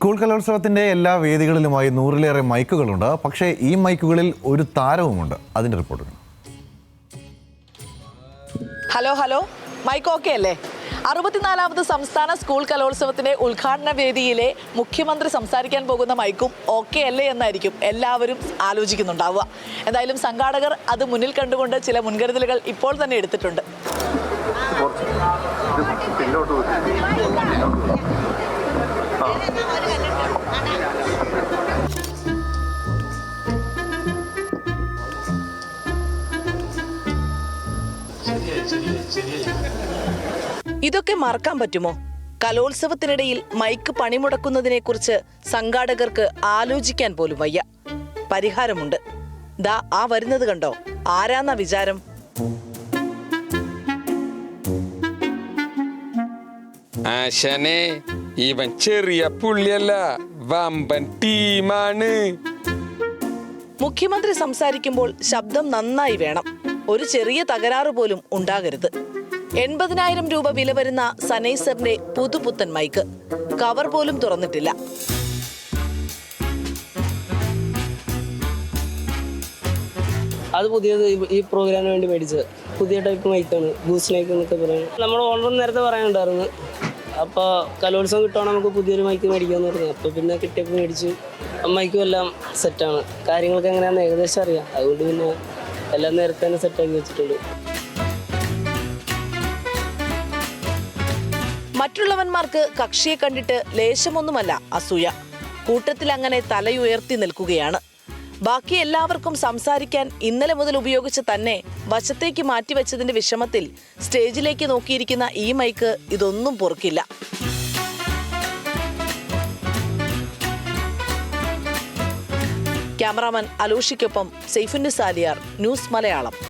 School കലോത്സവത്തിന്റെ എല്ലാ വേദികളിലുമായി 100-ലേറെ മൈക്കുകളുണ്ട്. പക്ഷേ ഈ മൈക്കുകളിൽ ഒരു താരവുമുണ്ട്. അതിന്റെ റിപ്പോർട്ട്. ഹലോ മൈക്ക് ഓക്കെ അല്ലേ? 64ാമത് സംസ്ഥാന സ്കൂൾ കലോത്സവത്തിന്റെ ഉദ്ഘാടന വേദിയിലെ മുഖ്യമന്ത്രി സംസാരിക്കാൻ പോകുന്ന മൈക്കും ഓക്കെ അല്ലേ എന്നായിരിക്കും എല്ലാവരും ആലോചിക്കുന്നുണ്ടാവുക. എന്തായാലും സംഘാടകർ അത് മുന്നിൽ കണ്ടുകൊണ്ട് ചില മുൻകരുതലുകൾ ഇപ്പോൾ തന്നെ എടുത്തിട്ടുണ്ട്. ഇതൊക്കെ മറക്കാൻ പറ്റുമോ? കലോത്സവത്തിനിടയിൽ മൈക്ക് പണിമുടക്കുന്നതിനെ കുറിച്ച് സംഘാടകർക്ക് ആലോചിക്കാൻ പോലും വയ്യ. പരിഹാരമുണ്ട്. ദാ ആ വരുന്നത് കണ്ടോ? ആരാന്ന വിചാരം? ആശാനെ, ഇവൻ ചെറിയ പുള്ളിയല്ല, വമ്പൻ ടീമാണ്. മുഖ്യമന്ത്രി സംസാരിക്കുമ്പോൾ ശബ്ദം നന്നായി വേണം. ഒരു ചെറിയ തകരാറ് പോലും ഉണ്ടാകരുത്. 80,000 രൂപ വില വരുന്ന സനൈസറിന്റെ പുതുപുത്തൻ മൈക്ക് കവർ പോലും തുറന്നിട്ടില്ല. അത് പുതിയത് ഈ പ്രോഗ്രാമിന് വേണ്ടി മേടിച്ചത് പുതിയ ടൈപ്പ് മൈക്കാണ്, ബൂസ്റ്റ് മൈക്ക് എന്നൊക്കെ പറയുന്നത്. നമ്മുടെ ഓണർ നേരത്തെ പറയാനുണ്ടായിരുന്നു, അപ്പോൾ കലോത്സവം കിട്ടുവാണെങ്കിൽ നമുക്ക് പുതിയൊരു മൈക്ക് മേടിക്കാമെന്ന് പറഞ്ഞു. അപ്പോൾ പിന്നെ കിട്ടിയപ്പോൾ മേടിച്ചു. മൈക്കും എല്ലാം സെറ്റാണ്. കാര്യങ്ങളൊക്കെ എങ്ങനെയാണെന്ന് ഏകദേശം അറിയാം. അതുകൊണ്ട് പിന്നെ എല്ലാം നേരത്തെ തന്നെ സെറ്റാക്കി വെച്ചിട്ടുണ്ട്. മറ്റുള്ളവന്മാർക്ക് കക്ഷിയെ കണ്ടിട്ട് ലേശമൊന്നുമല്ല അസൂയ. കൂട്ടത്തിൽ അങ്ങനെ തലയുയർത്തി നിൽക്കുകയാണ്. ബാക്കി എല്ലാവർക്കും സംസാരിക്കാൻ ഇന്നലെ മുതൽ ഉപയോഗിച്ച് തന്നെ വശത്തേക്ക് മാറ്റിവെച്ചതിന്റെ വിഷമത്തിൽ സ്റ്റേജിലേക്ക് നോക്കിയിരിക്കുന്ന ഈ മൈക്ക് ഇതൊന്നും പൊറുക്കില്ല. ക്യാമറാമാൻ അലൂഷിക്കൊപ്പം സൈഫുന്നിസാലിയാർ, ന്യൂസ് മലയാളം.